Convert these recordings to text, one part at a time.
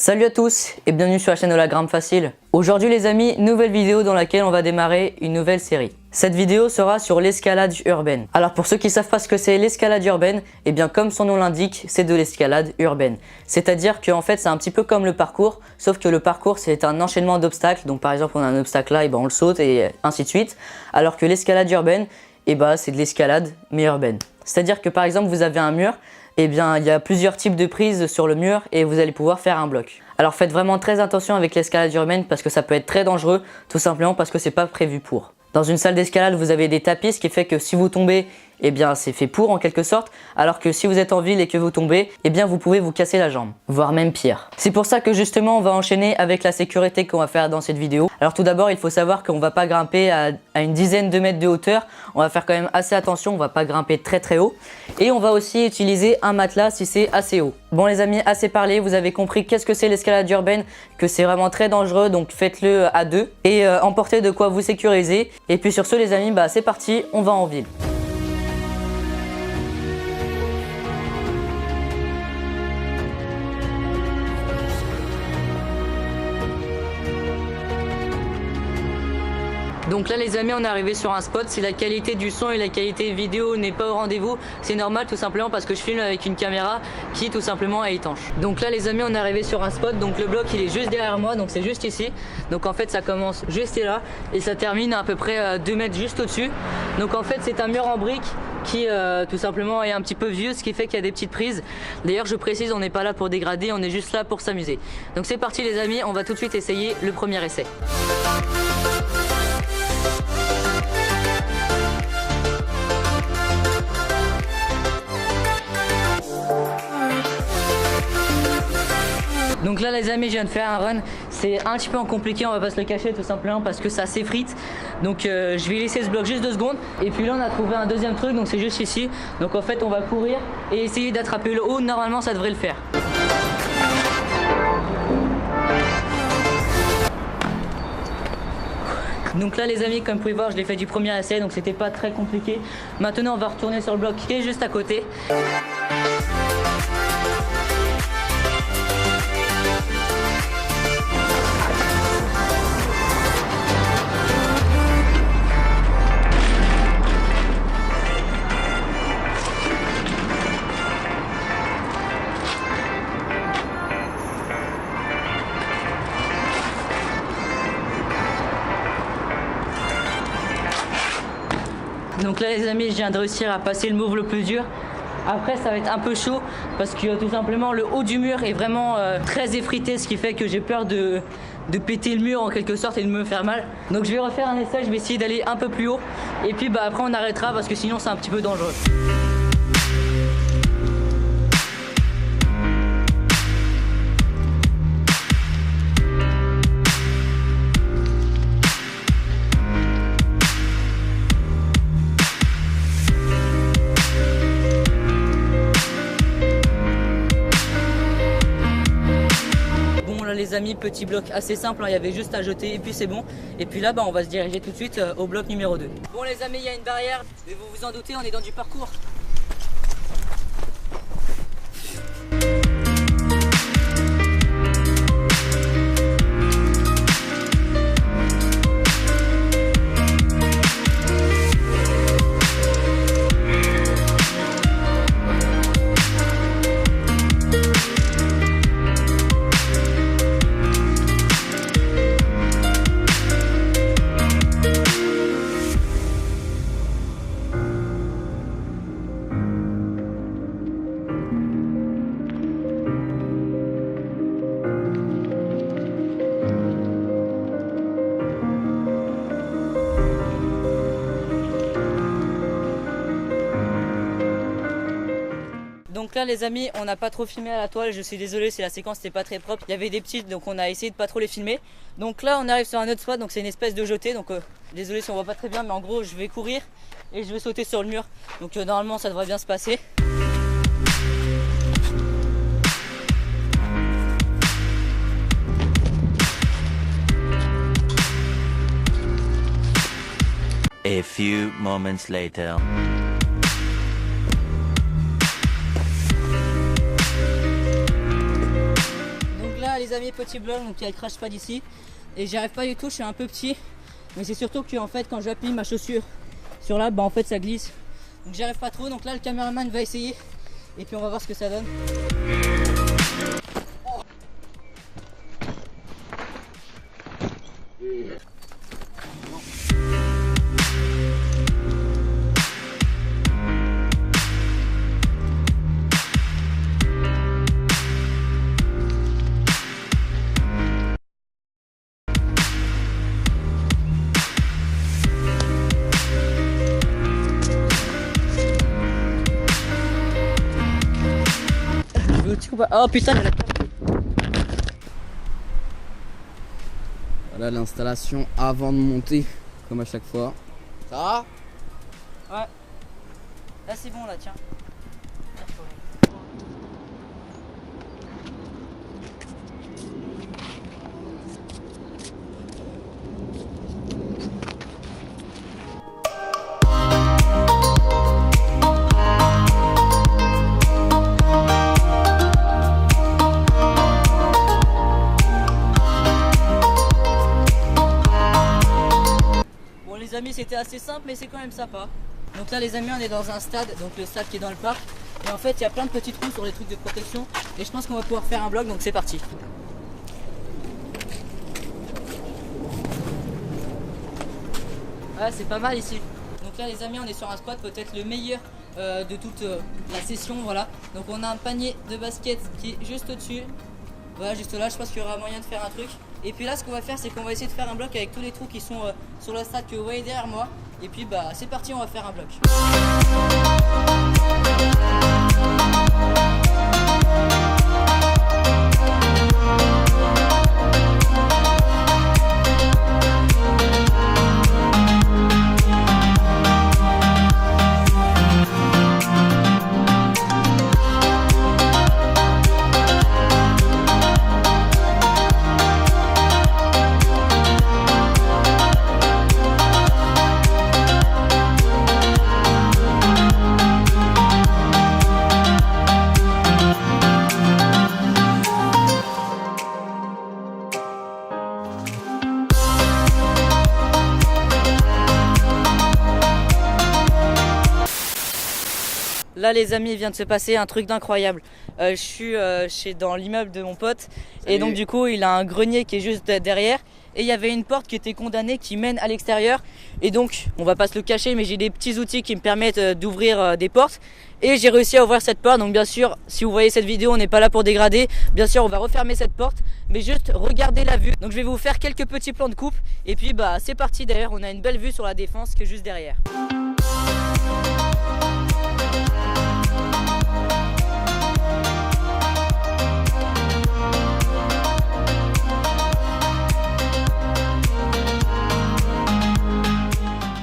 Salut à tous et bienvenue sur la chaîne de la Grimpe Facile. Aujourd'hui les amis, nouvelle vidéo dans laquelle on va démarrer une nouvelle série. Cette vidéo sera sur l'escalade urbaine. Alors pour ceux qui ne savent pas ce que c'est l'escalade urbaine, eh bien comme son nom l'indique, c'est de l'escalade urbaine. C'est-à-dire qu'en fait c'est un petit peu comme le parcours, sauf que le parcours c'est un enchaînement d'obstacles. Donc par exemple on a un obstacle là, et ben on le saute et ainsi de suite. Alors que l'escalade urbaine, eh ben, c'est de l'escalade mais urbaine. C'est-à-dire que par exemple vous avez un mur, eh bien, il y a plusieurs types de prises sur le mur et vous allez pouvoir faire un bloc. Alors faites vraiment très attention avec l'escalade urbaine parce que ça peut être très dangereux, tout simplement parce que c'est pas prévu pour. Dans une salle d'escalade, vous avez des tapis, ce qui fait que si vous tombez, eh bien c'est fait pour en quelque sorte, alors que si vous êtes en ville et que vous tombez, eh bien vous pouvez vous casser la jambe, voire même pire. C'est pour ça que justement on va enchaîner avec la sécurité qu'on va faire dans cette vidéo. Alors tout d'abord il faut savoir qu'on va pas grimper à une dizaine de mètres de hauteur, on va faire quand même assez attention, on va pas grimper très haut. Et on va aussi utiliser un matelas si c'est assez haut. Bon les amis, assez parlé, vous avez compris qu'est-ce que c'est l'escalade urbaine, que c'est vraiment très dangereux, donc faites-le à deux et emportez de quoi vous sécuriser. Et puis sur ce les amis, bah c'est parti, on va en ville. Donc là les amis, on est arrivé sur un spot. Si la qualité du son et la qualité vidéo n'est pas au rendez-vous, c'est normal tout simplement parce que je filme avec une caméra qui tout simplement est étanche. Donc là les amis, on est arrivé sur un spot. Donc le bloc il est juste derrière moi, donc c'est juste ici. Donc en fait ça commence juste là et ça termine à peu près 2 mètres juste au-dessus. Donc en fait c'est un mur en briques qui tout simplement est un petit peu vieux, ce qui fait qu'il y a des petites prises. D'ailleurs je précise, on n'est pas là pour dégrader, on est juste là pour s'amuser. Donc c'est parti les amis, on va tout de suite essayer le premier essai. Donc là les amis, je viens de faire un run, c'est un petit peu compliqué, on va pas se le cacher tout simplement parce que ça s'effrite. Donc je vais laisser ce bloc juste 2 secondes. Et puis là on a trouvé un deuxième truc, donc c'est juste ici. Donc en fait on va courir et essayer d'attraper le haut, normalement ça devrait le faire. Donc là les amis, comme vous pouvez voir, je l'ai fait du premier essai, donc c'était pas très compliqué. Maintenant on va retourner sur le bloc qui est juste à côté. Donc là les amis, je viens de réussir à passer le move le plus dur. Après ça va être un peu chaud parce que tout simplement le haut du mur est vraiment très effrité, ce qui fait que j'ai peur de péter le mur en quelque sorte et de me faire mal. Donc je vais refaire un essai, je vais essayer d'aller un peu plus haut et puis bah après on arrêtera parce que sinon c'est un petit peu dangereux. Les amis, petit bloc assez simple, hein, il y avait juste à jeter et puis c'est bon. Et puis là bah, on va se diriger tout de suite au bloc numéro 2. Bon les amis, il y a une barrière, mais vous vous en doutez, on est dans du parcours. Donc là les amis, on n'a pas trop filmé à la toile, je suis désolé si la séquence n'était pas très propre. Il y avait des petites, donc on a essayé de pas trop les filmer. Donc là on arrive sur un autre spot, donc c'est une espèce de jetée. Donc désolé si on voit pas très bien, mais en gros je vais courir et je vais sauter sur le mur. Donc normalement ça devrait bien se passer. A few moments later. Donc là les amis, petit bloc, donc il y a le crash pad ici. Et j'y arrive pas du tout, je suis un peu petit. Mais c'est surtout que en fait quand j'appuie ma chaussure sur là, bah en fait ça glisse. Donc j'y arrive pas trop, donc là le caméraman va essayer. Et puis on va voir ce que ça donne. Oh putain, il y en a... Voilà l'installation avant de monter, comme à chaque fois. Ça va? Ouais. Là c'est bon là, tiens. Les amis, c'était assez simple mais c'est quand même sympa. Donc là les amis, on est dans un stade, donc le stade qui est dans le parc. Et en fait il y a plein de petits trous sur les trucs de protection. Et je pense qu'on va pouvoir faire un bloc, donc c'est parti. Ouais, c'est pas mal ici. Donc là les amis, on est sur un squat peut-être le meilleur de toute la session, voilà. Donc on a un panier de basket qui est juste au-dessus. Voilà, juste là, je pense qu'il y aura moyen de faire un truc. Et puis là, ce qu'on va faire, c'est qu'on va essayer de faire un bloc avec tous les trous qui sont sur le stade que vous voyez derrière moi. Et puis bah c'est parti, on va faire un bloc. Là les amis, il vient de se passer un truc d'incroyable. Je suis dans l'immeuble de mon pote. Salut. Et donc du coup il a un grenier qui est juste derrière. Et il y avait une porte qui était condamnée qui mène à l'extérieur. Et donc on va pas se le cacher, mais j'ai des petits outils qui me permettent d'ouvrir des portes. Et j'ai réussi à ouvrir cette porte. Donc bien sûr, si vous voyez cette vidéo, on n'est pas là pour dégrader. Bien sûr on va refermer cette porte, mais juste regardez la vue. Donc je vais vous faire quelques petits plans de coupe. Et puis bah c'est parti. D'ailleurs on a une belle vue sur la défense qui est juste derrière.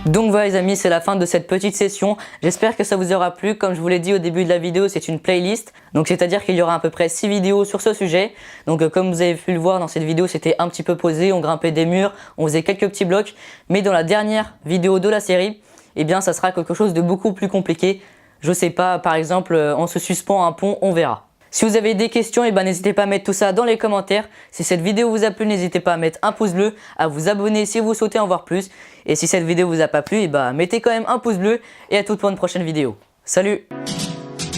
Donc voilà les amis, c'est la fin de cette petite session. J'espère que ça vous aura plu. Comme je vous l'ai dit au début de la vidéo, c'est une playlist. Donc c'est-à-dire qu'il y aura à peu près 6 vidéos sur ce sujet. Donc comme vous avez pu le voir dans cette vidéo, c'était un petit peu posé. On grimpait des murs, on faisait quelques petits blocs. Mais dans la dernière vidéo de la série, eh bien ça sera quelque chose de beaucoup plus compliqué. Je sais pas, par exemple, on se suspend à un pont, on verra. Si vous avez des questions, eh ben, n'hésitez pas à mettre tout ça dans les commentaires. Si cette vidéo vous a plu, n'hésitez pas à mettre un pouce bleu, à vous abonner si vous souhaitez en voir plus. Et si cette vidéo vous a pas plu, eh ben, mettez quand même un pouce bleu et à toute pour une prochaine vidéo. Salut!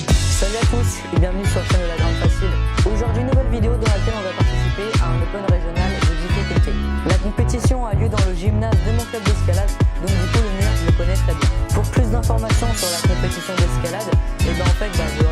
Salut à tous et bienvenue sur la chaîne de la Grande Facile. Aujourd'hui, nouvelle vidéo dans laquelle on va participer à un Open régional de difficulté. La compétition a lieu dans le gymnase de mon club d'escalade, donc du coup le mur je le connais très bien. Pour plus d'informations sur la compétition d'escalade, eh ben, en fait, vous